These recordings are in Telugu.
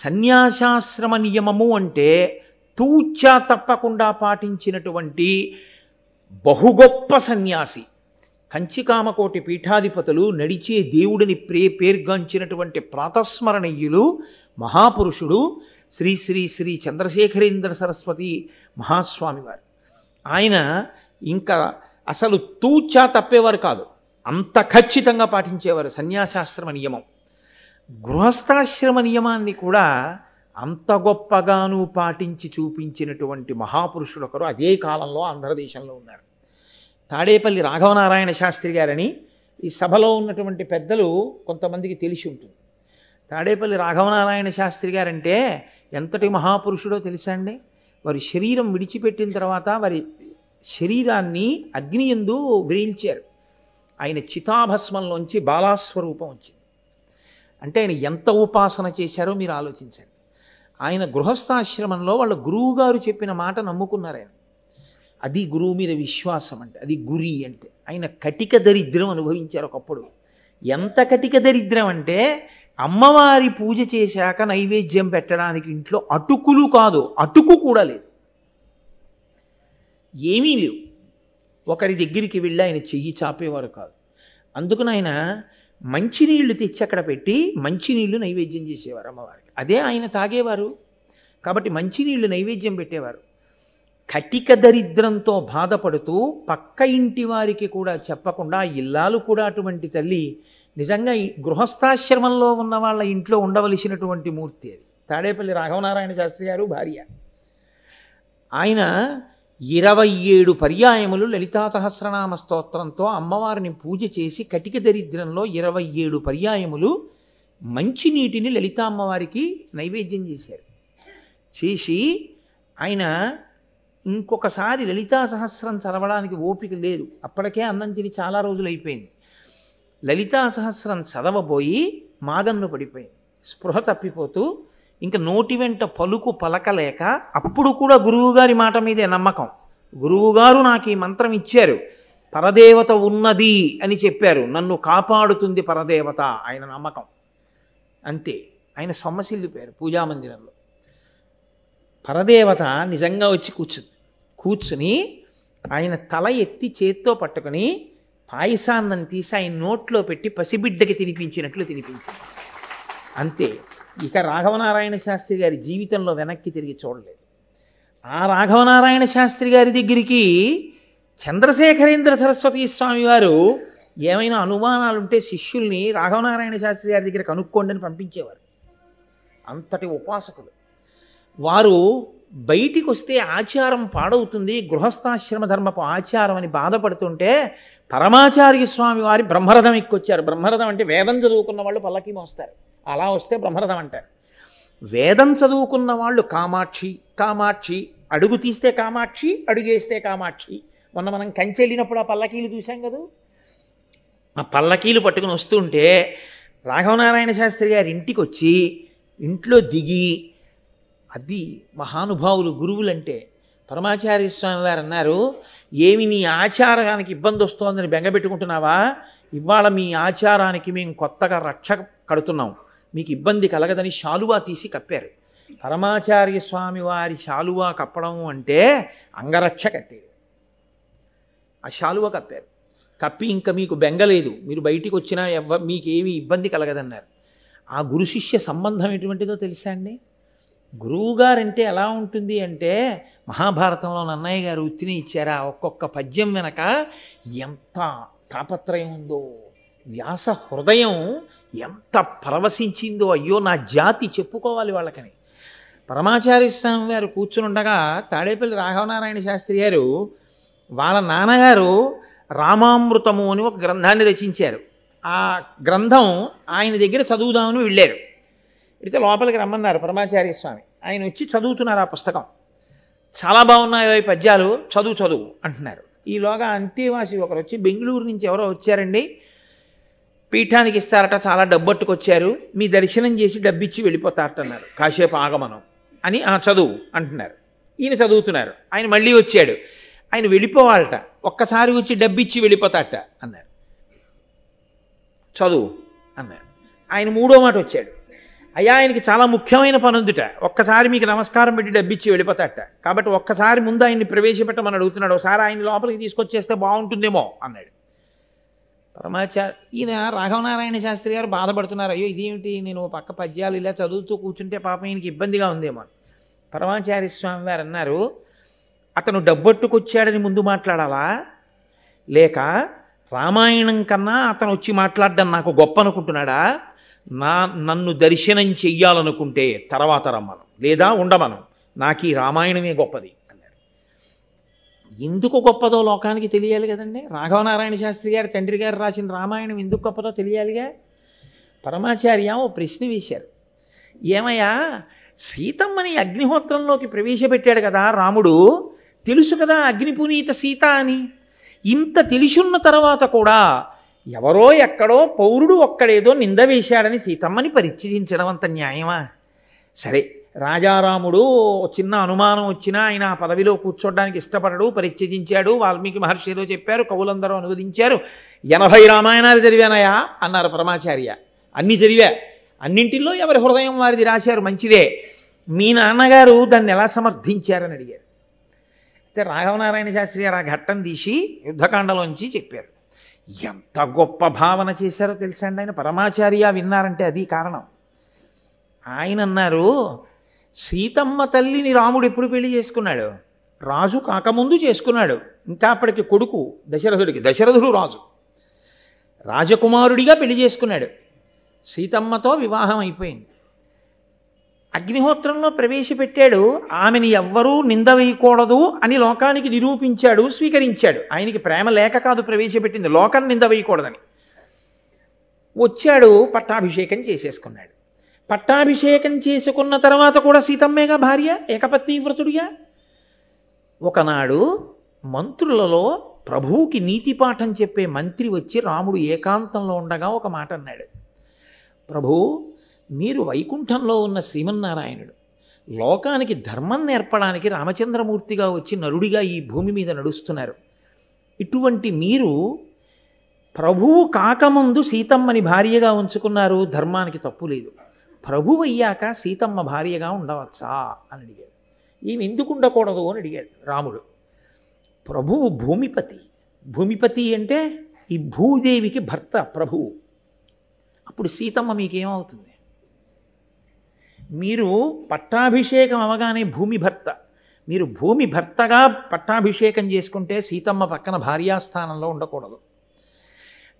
సన్యాసాశ్రమ నియమము అంటే తూచా తప్పకుండా పాటించినటువంటి బహుగొప్ప సన్యాసి. కంచికామకోటి పీఠాధిపతులు, నడిచే దేవుడిని పేర్గాంచినటువంటి ప్రాతస్మరణీయులు, మహాపురుషుడు శ్రీ శ్రీ శ్రీ చంద్రశేఖరేంద్ర సరస్వతి మహాస్వామి వారు. ఆయన ఇంకా అసలు తూచా తప్పేవారు కాదు, అంత ఖచ్చితంగా పాటించేవారు సన్యాసాశ్రమ నియమం. గృహస్థాశ్రమ నియమాన్ని కూడా అంత గొప్పగాను పాటించి చూపించినటువంటి మహాపురుషుడు ఒకరు అదే కాలంలో ఆంధ్రదేశంలో ఉన్నారు. తాడేపల్లి రాఘవనారాయణ శాస్త్రి గారని ఈ సభలో ఉన్నటువంటి పెద్దలు కొంతమందికి తెలిసి ఉంటుంది. తాడేపల్లి రాఘవనారాయణ శాస్త్రి గారంటే ఎంతటి మహాపురుషుడో తెలుసా అండి? వారి శరీరం విడిచిపెట్టిన తర్వాత వారి శరీరాన్ని అగ్ని యందు వేయించారు. ఆయన చితాభస్మంలోంచి బాలాస్వరూపం వచ్చింది. అంటే ఆయన ఎంత ఉపాసన చేశారో మీరు ఆలోచించండి. ఆయన గృహస్థాశ్రమంలో వాళ్ళ గురువుగారు చెప్పిన మాట నమ్ముకున్నారు ఆయన. అది గురువు మీద విశ్వాసం అంటే, అది గురి అంటే. ఆయన కటిక దరిద్రం అనుభవించారు ఒకప్పుడు. ఎంత కటిక దరిద్రం అంటే అమ్మవారి పూజ చేశాక నైవేద్యం పెట్టడానికి ఇంట్లో అటుకులు కాదు, అటుకు కూడా లేదు, ఏమీ లేవు. ఒకరి దగ్గరికి వెళ్ళి ఆయన చెయ్యి చాపేవారు కాదు. అందుకని ఆయన మంచినీళ్లు తెచ్చి అక్కడ పెట్టి మంచినీళ్లు నైవేద్యం చేసేవారు అమ్మవారికి. అదే ఆయన తాగేవారు. కాబట్టి మంచినీళ్లు నైవేద్యం పెట్టేవారు. కటిక దరిద్రంతో బాధపడుతూ పక్క ఇంటి వారికి కూడా చెప్పకుండా, ఇల్లాలు కూడా అటువంటి తల్లి. నిజంగా ఈ గృహస్థాశ్రమంలో ఉన్న వాళ్ళ ఇంట్లో ఉండవలసినటువంటి మూర్తి అది. తాడేపల్లి రాఘవనారాయణ శాస్త్రి గారు భార్య. ఆయన 27 పర్యాయములు లలితా సహస్రనామ స్తోత్రంతో అమ్మవారిని పూజ చేసి కటిక దరిద్రంలో 27 పర్యాయములు మంచినీటిని లలితా అమ్మవారికి నైవేద్యం చేశారు. చేసి ఆయన ఇంకొకసారి లలితా సహస్రం చదవడానికి ఓపిక లేదు. అప్పటికే అన్నం తిని చాలా రోజులు అయిపోయింది. లలితా సహస్రం చదవబోయి మాగన్ను పడిపోయింది. స్పృహ తప్పిపోతూ ఇంకా నోటి వెంట పలుకు పలకలేక, అప్పుడు కూడా గురువుగారి మాట మీదే నమ్మకం. గురువుగారు నాకు ఈ మంత్రం ఇచ్చారు, పరదేవత ఉన్నది అని చెప్పారు, నన్ను కాపాడుతుంది పరదేవత, ఆయన నమ్మకం అంతే. ఆయన సొమ్మసిల్లిపోయారు పూజామందిరంలో. పరదేవత నిజంగా వచ్చి కూర్చుని ఆయన తల ఎత్తి చేత్తో పట్టుకుని పాయసాన్నం తీసి ఆయన నోట్లో పెట్టి పసిబిడ్డకి తినిపించినట్లు తినిపించింది అంతే. ఇక రాఘవనారాయణ శాస్త్రి గారి జీవితంలో వెనక్కి తిరిగి చూడలేదు. ఆ రాఘవనారాయణ శాస్త్రి గారి దగ్గరికి చంద్రశేఖరేంద్ర సరస్వతి స్వామి వారు ఏమైనా అనుమానాలుంటే శిష్యుల్ని రాఘవనారాయణ శాస్త్రి గారి దగ్గర కనుక్కోండి అని పంపించేవారు. అంతటి ఉపాసకులు వారు. బయటికి వస్తే ఆచారం పాడవుతుంది, గృహస్థాశ్రమ ధర్మపు ఆచారం అని బాధపడుతుంటే పరమాచార్య స్వామి వారి బ్రహ్మరథం ఎక్కొచ్చారు. బ్రహ్మరథం అంటే వేదం చదువుకున్న వాళ్ళు పల్లకి మోస్తారు, అలా వస్తే బ్రహ్మరథం అంటారు. వేదం చదువుకున్న వాళ్ళు కామాక్షి కామాక్షి, అడుగు తీస్తే కామాక్షి, అడుగేస్తే కామాక్షి. మొన్న మనం కంచి వెళ్ళినప్పుడు ఆ పల్లకీలు చూసాం కదా, ఆ పల్లకీలు పట్టుకుని వస్తుంటే రాఘవనారాయణ శాస్త్రి గారి ఇంటికి వచ్చి ఇంట్లో దిగి, అది మహానుభావులు గురువులంటే. పరమాచార్య స్వామి వారు అన్నారు, ఏమి నీ ఆచారానికి ఇబ్బంది వస్తోందని బెంగపెట్టుకుంటున్నావా? ఇవాళ మీ ఆచారానికి మేము కొత్తగా రక్ష కడుతున్నాం, మీకు ఇబ్బంది కలగదని శాలువా తీసి కప్పారు. పరమాచార్య స్వామి వారి శాలువా కప్పడం అంటే అంగరక్ష కట్టేది. ఆ శాలువా కప్పారు. కప్పి ఇంకా మీకు బెంగలేదు, మీరు బయటికి వచ్చినా మీకు ఏమీ ఇబ్బంది కలగదన్నారు. ఆ గురు శిష్య సంబంధం ఎటువంటిదో తెలుసా అండి? గురువుగారంటే ఎలా ఉంటుంది అంటే, మహాభారతంలో నన్నయ్య గారు ఉత్తిని ఇచ్చారా, ఒక్కొక్క పద్యం వెనక ఎంత తాపత్రయం ఉందో, వ్యాస హృదయం ఎంత పరవశించిందో, అయ్యో నా జాతి చెప్పుకోవాలి వాళ్ళకని. పరమాచార్య స్వామి వారు కూర్చుని ఉండగా తాడేపల్లి రాఘవనారాయణ శాస్త్రి గారు వాళ్ళ నాన్నగారు రామామృతము అని ఒక గ్రంథాన్ని రచించారు. ఆ గ్రంథం ఆయన దగ్గర చదువుదామని వెళ్ళారు. అయితే లోపలికి రమ్మన్నారు పరమాచార్య స్వామి. ఆయన వచ్చి చదువుతున్నారు ఆ పుస్తకం. చాలా బాగున్నాయో ఈ పద్యాలు, చదువు అంటున్నారు. ఈలోగా అంతేవాసి ఒకరు వచ్చి, బెంగళూరు నుంచి ఎవరో వచ్చారండి, పీఠానికి ఇస్తారట, చాలా డబ్బట్టుకొచ్చారు, మీ దర్శనం చేసి డబ్బిచ్చి వెళ్ళిపోతారట అన్నారు. కాసేపు ఆగమనం అని చదువు అంటున్నారు. ఈయన చదువుతున్నారు. ఆయన మళ్ళీ వచ్చాడు, ఆయన వెళ్ళిపోవాలట, ఒక్కసారి వచ్చి డబ్బిచ్చి వెళ్ళిపోతారట అన్నారు. చదువు అన్నారు. ఆయన మూడో మాట వచ్చాడు, అయ్యా ఆయనకి చాలా ముఖ్యమైన పని ఉందిట, ఒక్కసారి మీకు నమస్కారం పెట్టి డబ్బిచ్చి వెళ్ళిపోతాట, కాబట్టి ఒక్కసారి ముందు ఆయన్ని ప్రవేశపెట్టమని అడుగుతున్నాడు, ఒకసారి ఆయన లోపలికి తీసుకొచ్చేస్తే బాగుంటుందేమో అన్నాడు. పరమాచార్య ఈయన రాఘవనారాయణ శాస్త్రి గారు బాధపడుతున్నారు, అయ్యో ఇదేమిటి నేను పక్క పద్యాలు ఇలా చదువుతూ కూర్చుంటే పాపం ఈయనకి ఇబ్బందిగా ఉందేమో అని. పరమాచార్య స్వామి వారు అన్నారు, అతను డబ్బట్టుకొచ్చాడని ముందు మాట్లాడాలా, లేక రామాయణం కన్నా అతను వచ్చి మాట్లాడడం నాకు గొప్ప అనుకుంటున్నాడా, నన్ను దర్శనం చెయ్యాలనుకుంటే తర్వాత రమ్మను, లేదా ఉండమను, నాకు ఈ రామాయణమే గొప్పది అన్నాడు. ఎందుకు గొప్పదో లోకానికి తెలియాలి కదండి. రాఘవనారాయణ శాస్త్రి గారు తండ్రి గారు రాసిన రామాయణం ఎందుకు గొప్పదో తెలియాలిగా. పరమాచార్య ఓ ప్రశ్న వేశారు, ఏమయ్యా సీతమ్మని అగ్నిహోత్రంలోకి ప్రవేశపెట్టాడు కదా రాముడు, తెలుసు కదా అగ్నిపునీత సీత అని, ఇంత తెలిసున్న తర్వాత కూడా ఎవరో ఎక్కడో పౌరుడు ఒక్కడేదో నింద వేశాడని సీతమ్మని పరిత్యజించడం అంత న్యాయమా? సరే రాజారాముడు చిన్న అనుమానం వచ్చినా ఆయన ఆ పదవిలో కూర్చోడానికి ఇష్టపడడు, పరిత్యజించాడు, వాల్మీకి మహర్షి ఏదో చెప్పారు, కవులందరూ అనువదించారు, 80 రామాయణాలు చదివానయా అన్నారు పరమాచార్య. అన్నీ చదివా, అన్నింటిలో ఎవరి హృదయం వారిది రాశారు, మంచిదే, మీ నాన్నగారు దాన్ని ఎలా సమర్థించారని అడిగారు. అయితే రాఘవనారాయణ శాస్త్రి గారు ఆ ఘట్టం తీసి యుద్ధకాండలోంచి చెప్పారు. ఎంత గొప్ప భావన చేశారో తెలుసా అండి ఆయన. పరమాచార్య విన్నారంటే అది కారణం. ఆయన అన్నారు, సీతమ్మ తల్లిని రాముడు ఎప్పుడు పెళ్లి చేసుకున్నాడు? రాజు కాకముందు చేసుకున్నాడు. ఇంకా అప్పటికి కొడుకు దశరథుడికి, దశరథుడు రాజు, రాజకుమారుడిగా పెళ్లి చేసుకున్నాడు. సీతమ్మతో వివాహం అయిపోయింది. అగ్నిహోత్రంలో ప్రవేశపెట్టాడు, ఆమెని ఎవ్వరూ నింద వేయకూడదు అని లోకానికి నిరూపించాడు, స్వీకరించాడు. ఆయనకి ప్రేమ లేక కాదు ప్రవేశపెట్టింది, లోకం నింద వేయకూడదని. వచ్చాడు, పట్టాభిషేకం చేసేసుకున్నాడు. పట్టాభిషేకం చేసుకున్న తర్వాత కూడా సీతమ్మేగా భార్య, ఏకపత్ని వ్రతుడిగా. ఒకనాడు మంత్రులలో ప్రభువుకి నీతిపాఠం చెప్పే మంత్రి వచ్చి రాముడు ఏకాంతంలో ఉండగా ఒక మాట అన్నాడు, ప్రభు మీరు వైకుంఠంలో ఉన్న శ్రీమన్నారాయణుడు, లోకానికి ధర్మం నేర్పడానికి రామచంద్రమూర్తిగా వచ్చి నరుడిగా ఈ భూమి మీద నడుస్తున్నారు. ఇటువంటి మీరు ప్రభువు కాకముందు సీతమ్మని భార్యగా ఉంచుకున్నారు, ధర్మానికి తప్పు లేదు. ప్రభువు అయ్యాక సీతమ్మ భార్యగా ఉండవచ్చా అని అడిగాడు. ఈమె ఎందుకు ఉండకూడదు అని అడిగాడు రాముడు. ప్రభువు భూమిపతి, భూమిపతి అంటే ఈ భూదేవికి భర్త ప్రభువు. అప్పుడు సీతమ్మ మీకేమవుతుంది? మీరు పట్టాభిషేకం అవగానే భూమి భర్త, మీరు భూమి భర్తగా పట్టాభిషేకం చేసుకుంటే సీతమ్మ పక్కన భార్యాస్థానంలో ఉండకూడదు.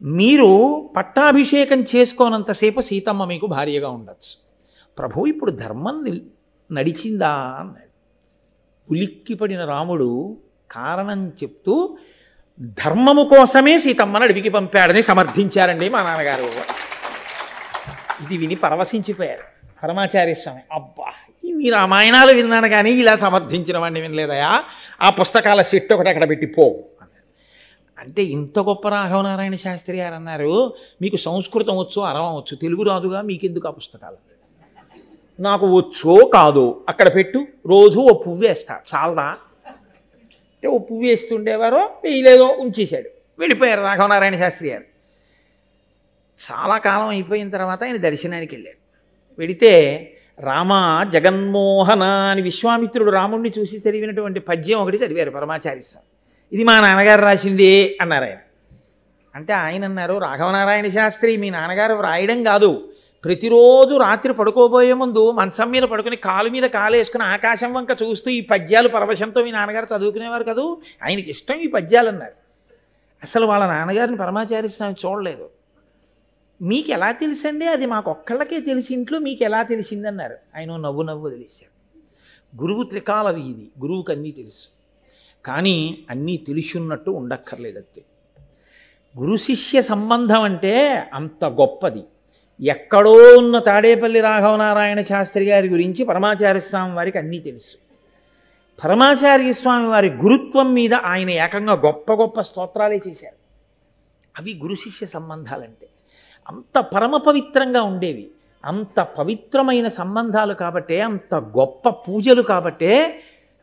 మీరు పట్టాభిషేకం చేసుకోనంతసేపు సీతమ్మ మీకు భార్యగా ఉండొచ్చు. ప్రభు ఇప్పుడు ధర్మం నడిచిందా అన్నాడు. ఉలిక్కిపడిన రాముడు కారణం చెప్తూ ధర్మము కోసమే సీతమ్మను అడవికి పంపాడని సమర్థించారండి మా నాన్నగారు. ఇది విని పరవశించిపోయారు పరమాచార్య స్వామి. అబ్బా ఈ రామాయణాలు విన్నాను కానీ ఇలా సమర్థించిన వాడిని వినలేదయా, ఆ పుస్తకాల సెట్ ఒకటి అక్కడ పెట్టి పో అంటే. ఇంత గొప్ప రాఘవనారాయణ శాస్త్రి గారు అన్నారు, మీకు సంస్కృతం వచ్చు, అరవం వచ్చు, తెలుగు రాదుగా, మీకెందుకు ఆ పుస్తకాలు? నాకు వచ్చో కాదో అక్కడ పెట్టు, రోజు ఓ పువ్వు వేస్తా, చాలదా అంటే ఓ పువ్వు వేస్తుండేవారో వేయలేదో ఉంచేశాడు, వెళ్ళిపోయారు రాఘవనారాయణ శాస్త్రి గారు. చాలా కాలం అయిపోయిన తర్వాత ఆయన దర్శనానికి వెళ్ళాడు. వెడితే రామ జగన్మోహన అని విశ్వామిత్రుడు రాముడిని చూసి చదివినటువంటి పద్యం ఒకటి చదివారు పరమాచార్య స్వామి. ఇది మా నాన్నగారు రాసింది అన్నారు ఆయన. అంటే ఆయన అన్నారు, రాఘవనారాయణ శాస్త్రి మీ నాన్నగారు వ్రాయడం కాదు, ప్రతిరోజు రాత్రి పడుకోబోయే ముందు మంచం మీద పడుకుని కాలు మీద కాలు వేసుకుని ఆకాశం వంక చూస్తూ ఈ పద్యాలు పరవశంతో మీ నాన్నగారు చదువుకునేవారు కదూ, ఆయనకి ఇష్టం ఈ పద్యాలు అన్నారు. అసలు వాళ్ళ నాన్నగారిని పరమాచార్య స్వామి చూడలేదు. మీకు ఎలా తెలుసండి? అది మాకు ఒక్కళ్ళకే తెలిసి ఇంట్లో మీకు ఎలా తెలిసిందన్నారు. ఆయన నవ్వు నవ్వు తెలిసాడు. గురువు త్రికాల వీధి, గురువుకి అన్నీ తెలుసు, కానీ అన్నీ తెలిసున్నట్టు ఉండక్కర్లేదంతే. గురు శిష్య సంబంధం అంటే అంత గొప్పది. ఎక్కడో ఉన్న తాడేపల్లి రాఘవనారాయణ శాస్త్రి గారి గురించి పరమాచార్య స్వామి వారికి అన్నీ తెలుసు. పరమాచార్య స్వామి వారి గురుత్వం మీద ఆయన ఏకంగా గొప్ప గొప్ప స్తోత్రాలే చేశారు. అవి గురు శిష్య సంబంధాలంటే అంత పరమ పవిత్రంగా ఉండేవి. అంత పవిత్రమైన సంబంధాలు కాబట్టే, అంత గొప్ప పూజలు కాబట్టే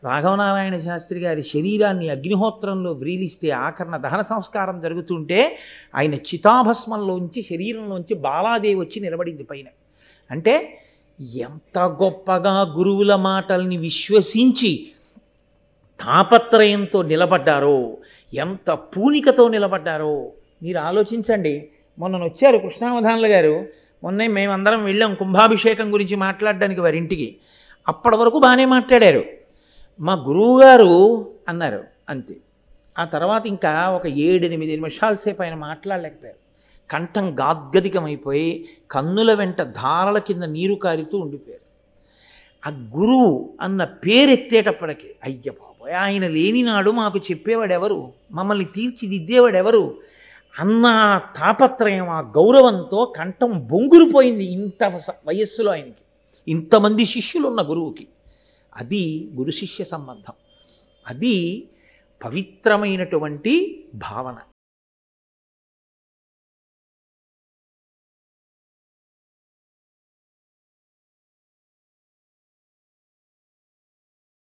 రాఘవనారాయణ శాస్త్రి గారి శరీరాన్ని అగ్నిహోత్రంలో వ్రీలిస్తే ఆకరణ దహన సంస్కారం జరుగుతుంటే ఆయన చితాభస్మంలోంచి శరీరంలోంచి బాలాదేవి వచ్చి నిలబడింది పైన. అంటే ఎంత గొప్పగా గురువుల మాటల్ని విశ్వసించి తాపత్రయంతో నిలబడ్డారో, ఎంత పూనికతో నిలబడ్డారో మీరు ఆలోచించండి. మొన్న వచ్చారు కృష్ణావధానులు గారు. మొన్నే మేమందరం వెళ్ళాం కుంభాభిషేకం గురించి మాట్లాడడానికి వారింటికి. అప్పటి వరకు బాగానే మాట్లాడారు. మా గురువుగారు అన్నారు అంతే. ఆ తర్వాత ఇంకా ఒక 7-8 నిమిషాల సేపు ఆయన మాట్లాడలేకపోయారు. కంఠం గాద్గదికమైపోయి కన్నుల వెంట ధారల కింద నీరు కారుతూ ఉండిపోయారు. ఆ గురువు అన్న పేరెత్తేటప్పటికి అయ్య బాబోయ్, ఆయన లేనినాడు మాకు చెప్పేవాడెవరు, మమ్మల్ని తీర్చిదిద్దేవాడెవరు అన్న తాపత్రయం, ఆ గౌరవంతో కంఠం బొంగురుపోయింది. ఇంత వయస్సులో ఆయనకి, ఇంతమంది శిష్యులు ఉన్న గురువుకి. అది గురు శిష్య సంబంధం. అది పవిత్రమైనటువంటి భావన.